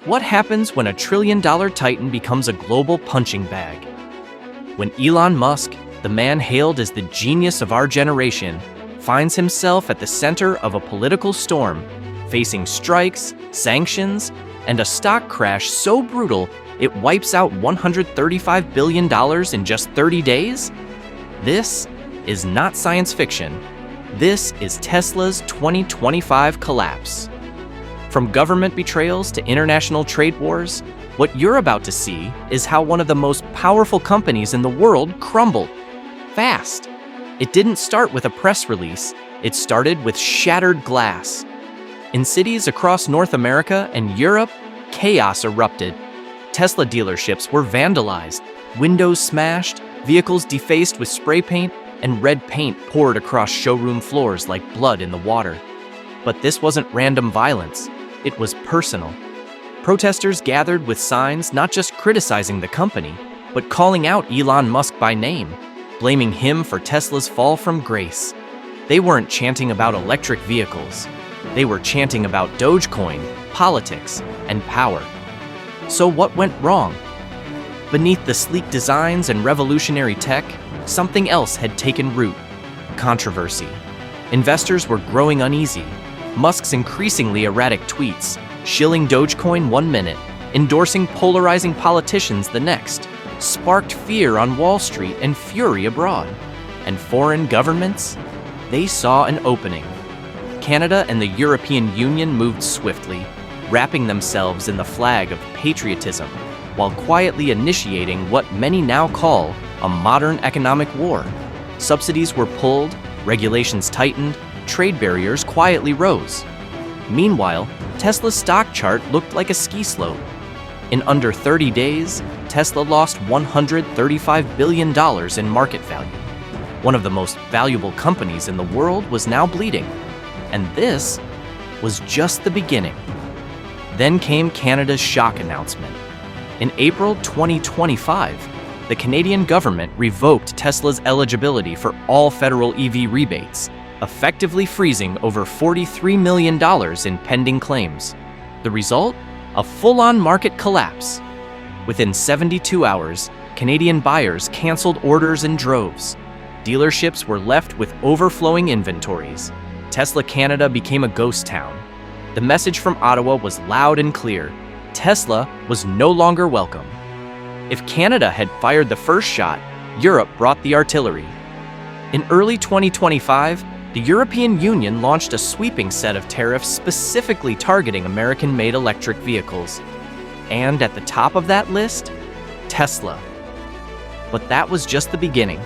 What happens when a trillion-dollar titan becomes a global punching bag? When Elon Musk, the man hailed as the genius of our generation, finds himself at the center of a political storm, facing strikes, sanctions, and a stock crash so brutal it wipes out $135 billion in just 30 days? This is not science fiction. This is Tesla's 2025 collapse. From government betrayals to international trade wars, what you're about to see is how one of the most powerful companies in the world crumbled. Fast. It didn't start with a press release, it started with shattered glass. In cities across North America and Europe, chaos erupted. Tesla dealerships were vandalized, windows smashed, vehicles defaced with spray paint, and red paint poured across showroom floors like blood in the water. But this wasn't random violence, it was personal. Protesters gathered with signs not just criticizing the company, but calling out Elon Musk by name, blaming him for Tesla's fall from grace. They weren't chanting about electric vehicles. They were chanting about Dogecoin, politics, and power. So what went wrong? Beneath the sleek designs and revolutionary tech, something else had taken root: controversy. Investors were growing uneasy. Musk's increasingly erratic tweets, shilling Dogecoin one minute, endorsing polarizing politicians the next, sparked fear on Wall Street and fury abroad. And foreign governments? They saw an opening. Canada and the European Union moved swiftly, wrapping themselves in the flag of patriotism, while quietly initiating what many now call a modern economic war. Subsidies were pulled, regulations tightened, trade barriers quietly rose. Meanwhile, Tesla's stock chart looked like a ski slope. In under 30 days, Tesla lost $135 billion in market value. One of the most valuable companies in the world was now bleeding. And this was just the beginning. Then came Canada's shock announcement. In April 2025, the Canadian government revoked Tesla's eligibility for all federal EV rebates, effectively freezing over $43 million in pending claims. The result? A full-on market collapse. Within 72 hours, Canadian buyers canceled orders in droves. Dealerships were left with overflowing inventories. Tesla Canada became a ghost town. The message from Ottawa was loud and clear: Tesla was no longer welcome. If Canada had fired the first shot, Europe brought the artillery. In early 2025, the European Union launched a sweeping set of tariffs specifically targeting American-made electric vehicles. And at the top of that list, Tesla. But that was just the beginning.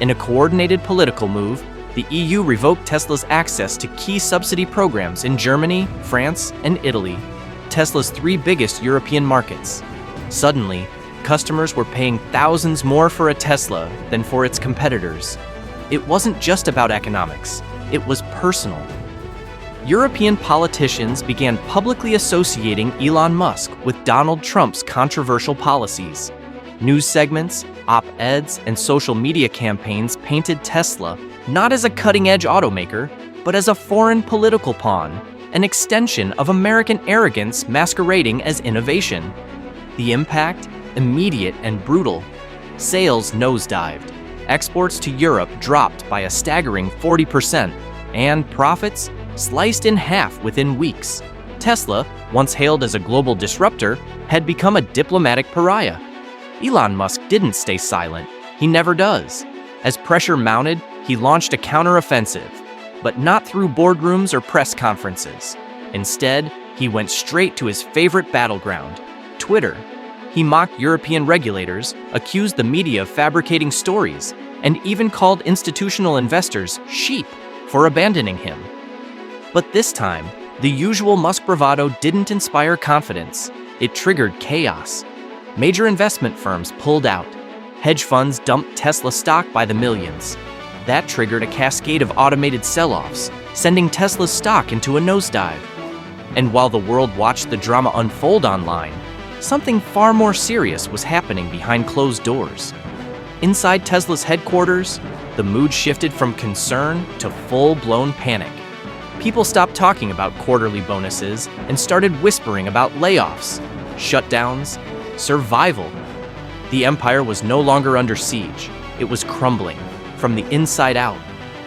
In a coordinated political move, the EU revoked Tesla's access to key subsidy programs in Germany, France, and Italy, Tesla's three biggest European markets. Suddenly, customers were paying thousands more for a Tesla than for its competitors. It wasn't just about economics, it was personal. European politicians began publicly associating Elon Musk with Donald Trump's controversial policies. News segments, op-eds, and social media campaigns painted Tesla not as a cutting-edge automaker, but as a foreign political pawn, an extension of American arrogance masquerading as innovation. The impact? Immediate and brutal. Sales nosedived. Exports to Europe dropped by a staggering 40%, and profits sliced in half within weeks. Tesla, once hailed as a global disruptor, had become a diplomatic pariah. Elon Musk didn't stay silent. He never does. As pressure mounted, he launched a counteroffensive, but not through boardrooms or press conferences. Instead, he went straight to his favorite battleground, Twitter. He mocked European regulators, accused the media of fabricating stories, and even called institutional investors sheep for abandoning him. But this time, the usual Musk bravado didn't inspire confidence. It triggered chaos. Major investment firms pulled out. Hedge funds dumped Tesla stock by the millions. That triggered a cascade of automated sell-offs, sending Tesla's stock into a nosedive. And while the world watched the drama unfold online, something far more serious was happening behind closed doors. Inside Tesla's headquarters, the mood shifted from concern to full-blown panic. People stopped talking about quarterly bonuses and started whispering about layoffs. shutdowns, survival. The empire was no longer under siege. It was crumbling from the inside out.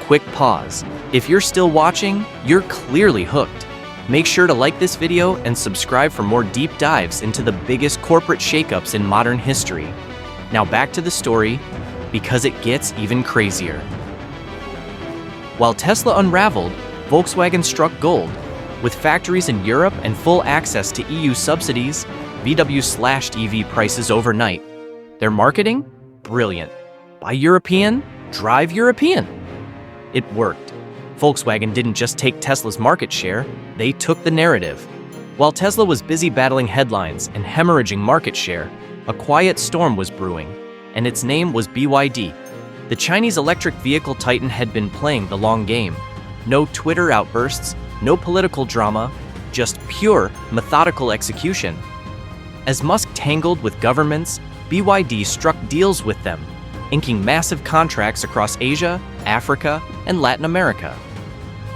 Quick pause. If you're still watching, you're clearly hooked. Make sure to like this video and subscribe for more deep dives into the biggest corporate shakeups in modern history. Now back to the story, because it gets even crazier. While Tesla unraveled, Volkswagen struck gold. With factories in Europe and full access to EU subsidies, VW slashed EV prices overnight. Their marketing? Brilliant. Buy European, drive European. It worked. Volkswagen didn't just take Tesla's market share, they took the narrative. While Tesla was busy battling headlines and hemorrhaging market share, a quiet storm was brewing, and its name was BYD. The Chinese electric vehicle titan had been playing the long game. No Twitter outbursts, no political drama, just pure, methodical execution. As Musk tangled with governments, BYD struck deals with them, inking massive contracts across Asia, Africa, and Latin America.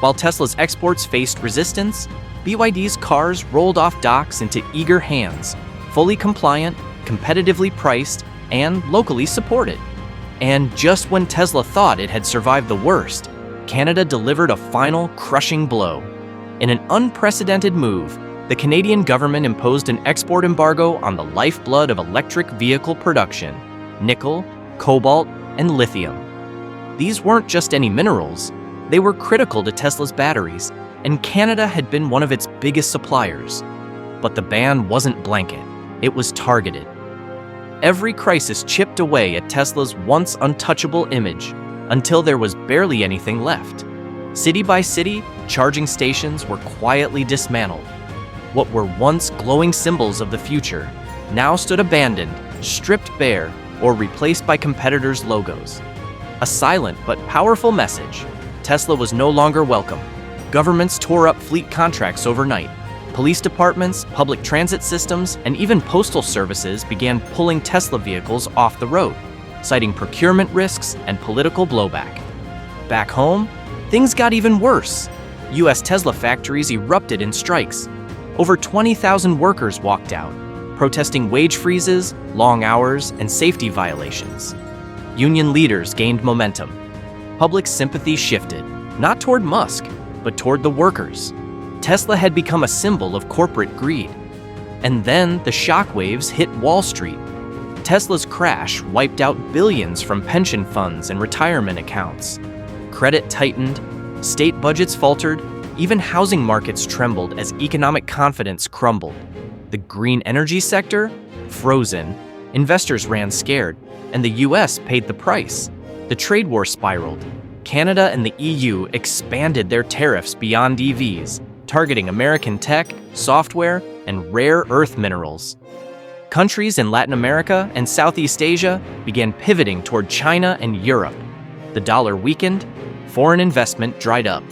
While Tesla's exports faced resistance, BYD's cars rolled off docks into eager hands, fully compliant, competitively priced, and locally supported. And just when Tesla thought it had survived the worst, Canada delivered a final, crushing blow. In an unprecedented move, the Canadian government imposed an export embargo on the lifeblood of electric vehicle production: nickel, cobalt, and lithium. These weren't just any minerals, they were critical to Tesla's batteries, and Canada had been one of its biggest suppliers. But the ban wasn't blanket, it was targeted. Every crisis chipped away at Tesla's once untouchable image, until there was barely anything left. City by city, charging stations were quietly dismantled. What were once glowing symbols of the future now stood abandoned, stripped bare, or replaced by competitors' logos. A silent but powerful message: Tesla was no longer welcome. Governments tore up fleet contracts overnight. Police departments, public transit systems, and even postal services began pulling Tesla vehicles off the road, citing procurement risks and political blowback. Back home, things got even worse. US Tesla factories erupted in strikes. Over 20,000 workers walked out, protesting wage freezes, long hours, and safety violations. Union leaders gained momentum. Public sympathy shifted, not toward Musk, but toward the workers. Tesla had become a symbol of corporate greed. And then the shockwaves hit Wall Street. Tesla's crash wiped out billions from pension funds and retirement accounts. Credit tightened, state budgets faltered, even housing markets trembled as economic confidence crumbled. The green energy sector? Frozen. Investors ran scared, and the US paid the price. The trade war spiraled. Canada and the EU expanded their tariffs beyond EVs, targeting American tech, software, and rare earth minerals. Countries in Latin America and Southeast Asia began pivoting toward China and Europe. The dollar weakened, foreign investment dried up.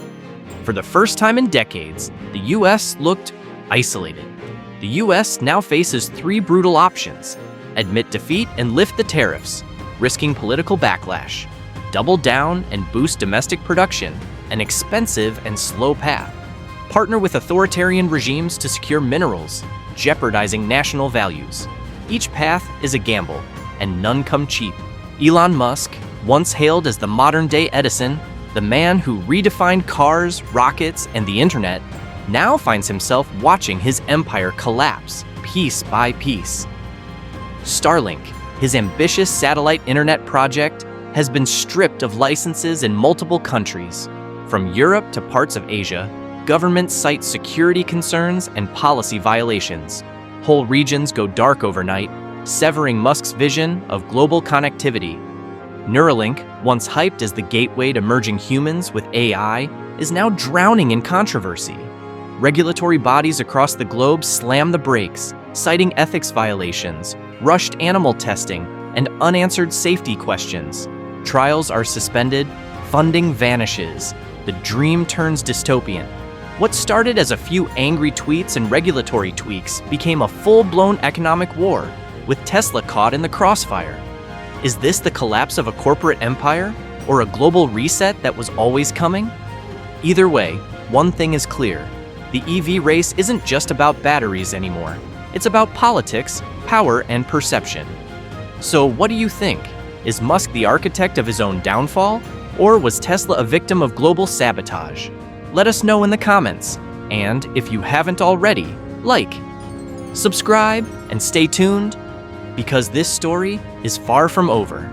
For the first time in decades, the US looked isolated. The US now faces three brutal options: admit defeat and lift the tariffs, risking political backlash; double down and boost domestic production, an expensive and slow path; partner with authoritarian regimes to secure minerals, jeopardizing national values. Each path is a gamble, and none come cheap. Elon Musk, once hailed as the modern-day Edison, the man who redefined cars, rockets, and the internet, now finds himself watching his empire collapse piece by piece. Starlink, his ambitious satellite internet project, has been stripped of licenses in multiple countries. From Europe to parts of Asia, governments cite security concerns and policy violations. Whole regions go dark overnight, severing Musk's vision of global connectivity. Neuralink, once hyped as the gateway to merging humans with AI, is now drowning in controversy. Regulatory bodies across the globe slam the brakes, citing ethics violations, rushed animal testing, and unanswered safety questions. Trials are suspended, funding vanishes. The dream turns dystopian. What started as a few angry tweets and regulatory tweaks became a full-blown economic war, with Tesla caught in the crossfire. Is this the collapse of a corporate empire, or a global reset that was always coming? Either way, one thing is clear: the EV race isn't just about batteries anymore. It's about politics, power, and perception. So what do you think? Is Musk the architect of his own downfall? Or was Tesla a victim of global sabotage? Let us know in the comments. And if you haven't already, like, subscribe, and stay tuned, because this story is far from over.